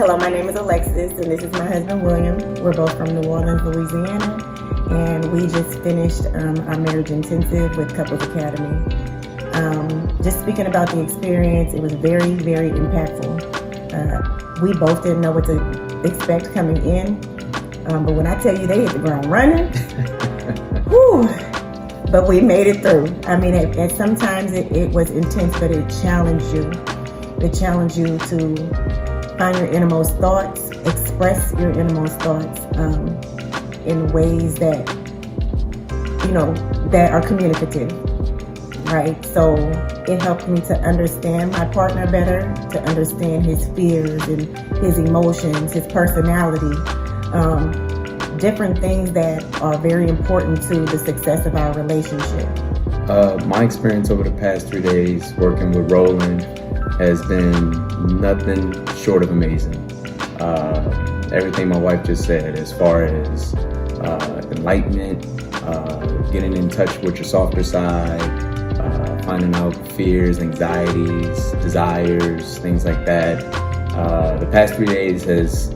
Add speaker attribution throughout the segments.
Speaker 1: Hello, my name is Alexis, and this is my husband, William. We're both from New Orleans, Louisiana, and we just finished our marriage intensive with Couples Academy. Just speaking about the experience, it was very, very impactful. We both didn't know what to expect coming in, but when I tell you they hit the ground running, whew, but we made it through. I mean, and sometimes it was intense, but it challenged you. It challenged you to find your innermost thoughts, express your innermost thoughts in ways that, that are communicative, right? So it helped me to understand my partner better, to understand his fears and his emotions, his personality, different things that are very important to the success of our relationship.
Speaker 2: My experience over the past 3 days working with Roland has been nothing short of amazing. Everything my wife just said as far as enlightenment, getting in touch with your softer side, finding out fears, anxieties, desires, things like that. The past 3 days has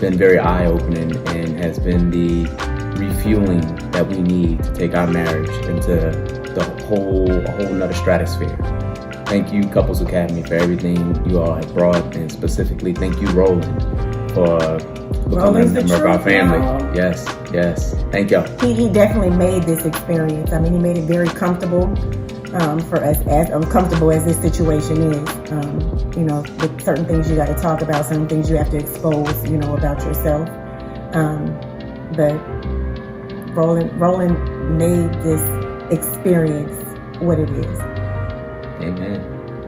Speaker 2: been very eye-opening and has been the refueling that we need to take our marriage into a whole nother stratosphere. Thank you, Couples Academy, for everything you all have brought, and specifically thank you, Roland, for becoming a member of our family. Yes. Thank y'all.
Speaker 1: He definitely made this experience. I mean, he made it very comfortable for us, as uncomfortable as this situation is. With certain things you got to talk about, certain things you have to expose, about yourself. But Roland made this experience what it is.
Speaker 2: Amen.